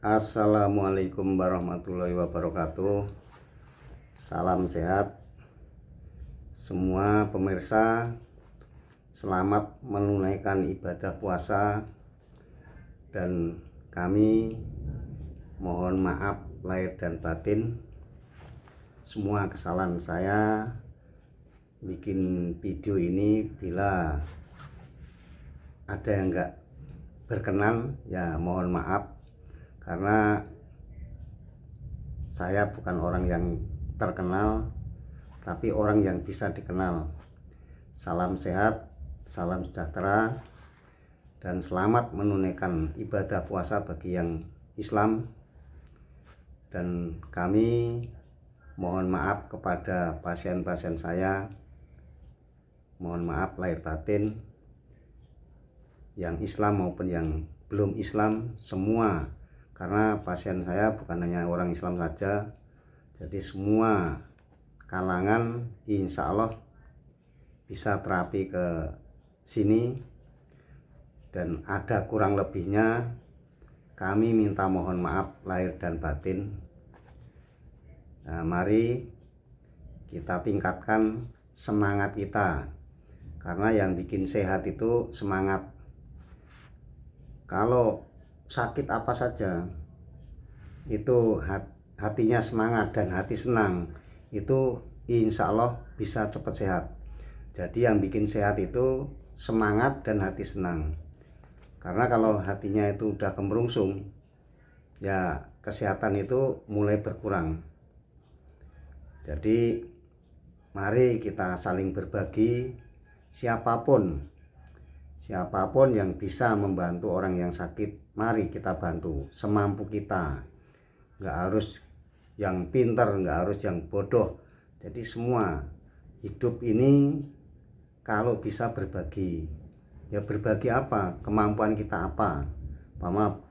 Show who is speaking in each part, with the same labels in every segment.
Speaker 1: Assalamualaikum warahmatullahi wabarakatuh. Salam sehat semua pemirsa. Selamat menunaikan ibadah puasa. Dan kami mohon maaf lahir dan batin. Semua kesalahan saya bikin video ini, bila ada yang enggak berkenan ya mohon maaf, karena saya bukan orang yang terkenal, tapi orang yang bisa dikenal. Salam sehat, salam sejahtera, dan selamat menunaikan ibadah puasa bagi yang Islam. Dan kami mohon maaf kepada pasien-pasien saya, mohon maaf lahir batin, yang Islam maupun yang belum Islam semua. Karena pasien saya bukan hanya orang Islam saja, jadi semua kalangan insya Allah bisa terapi ke sini. Dan ada kurang lebihnya, kami minta mohon maaf lahir dan batin. Nah, mari kita tingkatkan semangat kita, karena yang bikin sehat itu semangat. Kalau sakit apa saja itu hatinya semangat dan hati senang, itu insya Allah bisa cepat sehat. Jadi yang bikin sehat itu semangat dan hati senang. Karena kalau hatinya itu udah kemerungsung, ya kesehatan itu mulai berkurang. Jadi mari kita saling berbagi. Siapapun yang bisa membantu orang yang sakit, mari kita bantu semampu kita. Nggak harus yang pintar, nggak harus yang bodoh. Jadi semua hidup ini kalau bisa berbagi, ya berbagi apa? Kemampuan kita apa?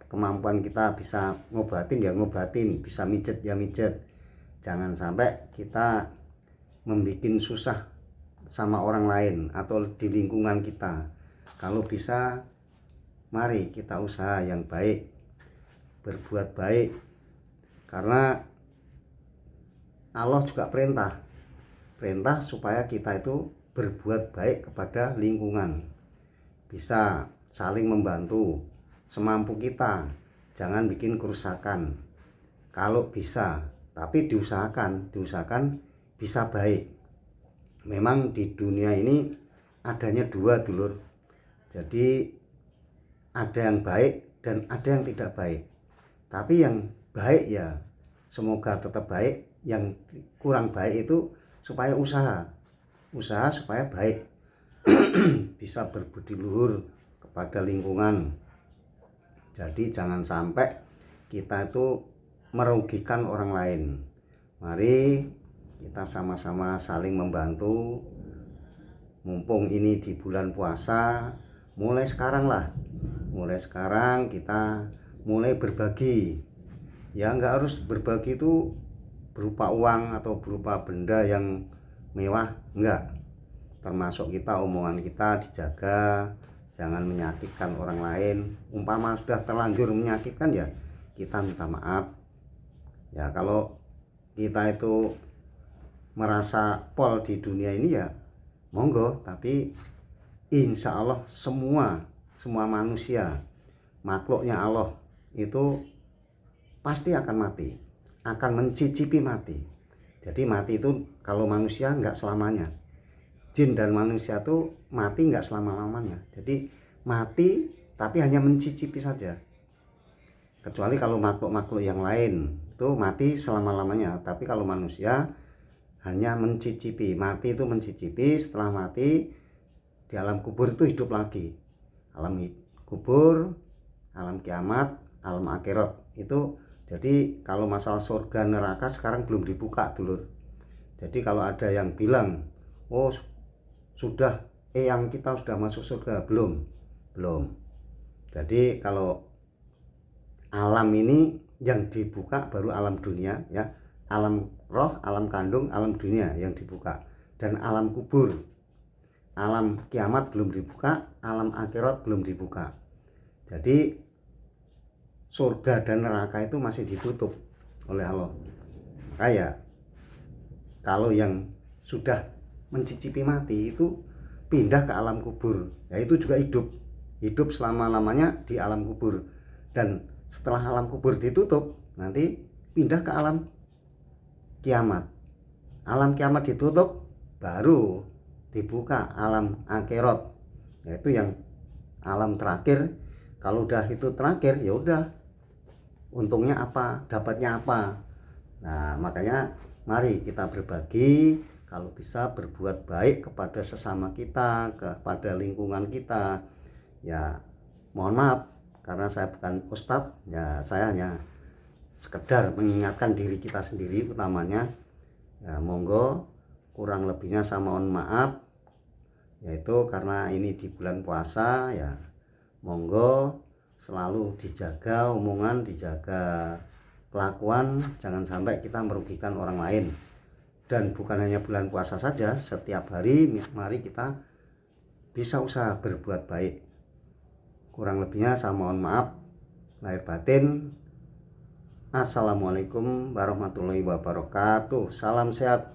Speaker 1: Kemampuan kita bisa ngobatin ya ngobatin, bisa mijet ya mijet. Jangan sampai kita membuat susah sama orang lain atau di lingkungan kita. Kalau bisa, mari kita usaha yang baik, berbuat baik. Karena Allah juga perintah supaya kita itu berbuat baik kepada lingkungan, bisa saling membantu semampu kita, jangan bikin kerusakan kalau bisa. Tapi diusahakan bisa baik. Memang di dunia ini adanya dua, dulur. Jadi ada yang baik dan ada yang tidak baik. Tapi yang baik ya semoga tetap baik. Yang kurang baik itu supaya usaha supaya baik. Bisa berbudi luhur kepada lingkungan. Jadi jangan sampai kita itu merugikan orang lain. Mari kita sama-sama saling membantu. Mumpung ini di bulan puasa, mulai sekarang kita mulai berbagi. Ya nggak harus berbagi itu berupa uang atau berupa benda yang mewah, enggak. Termasuk kita, omongan kita dijaga, jangan menyakitkan orang lain. Umpama sudah terlanjur menyakitkan ya kita minta maaf. Ya kalau kita itu merasa pol di dunia ini ya monggo, tapi insya Allah semua manusia, makhluknya Allah itu pasti akan mati, akan mencicipi mati. Jadi mati itu kalau manusia nggak selamanya, jin dan manusia tuh mati nggak selama-lamanya. Jadi mati tapi hanya mencicipi saja. Kecuali kalau makhluk-makhluk yang lain itu mati selama-lamanya, tapi kalau manusia hanya mencicipi. Mati itu mencicipi, setelah mati di alam kubur itu hidup lagi. Alam kubur, alam kiamat, alam akhirat itu. Jadi kalau masalah surga neraka sekarang belum dibuka, dulur. Jadi kalau ada yang bilang, oh sudah, yang kita sudah masuk surga, belum. Jadi kalau alam ini yang dibuka baru alam dunia, ya, alam roh, alam kandung, alam dunia yang dibuka. Dan alam kubur, alam kiamat belum dibuka, alam akhirat belum dibuka. Jadi surga dan neraka itu masih ditutup oleh Allah. Kayak kalau yang sudah mencicipi mati itu pindah ke alam kubur, ya itu juga hidup selama-lamanya di alam kubur. Dan setelah alam kubur ditutup, nanti pindah ke alam kiamat. Alam kiamat ditutup, baru dibuka alam akhirat, yaitu yang alam terakhir. Kalau udah itu terakhir, ya udah, untungnya apa, dapatnya apa. Nah, makanya mari kita berbagi, kalau bisa berbuat baik kepada sesama kita, kepada lingkungan kita. Ya, mohon maaf karena saya bukan ustadz, ya saya hanya sekedar mengingatkan diri kita sendiri utamanya. Ya, monggo kurang lebihnya saya mohon maaf, yaitu karena ini di bulan puasa, ya monggo selalu dijaga omongan, dijaga kelakuan, jangan sampai kita merugikan orang lain. Dan bukan hanya bulan puasa saja, setiap hari mari kita bisa usaha berbuat baik. Kurang lebihnya saya mohon maaf lahir batin. Assalamualaikum warahmatullahi wabarakatuh. Salam sehat.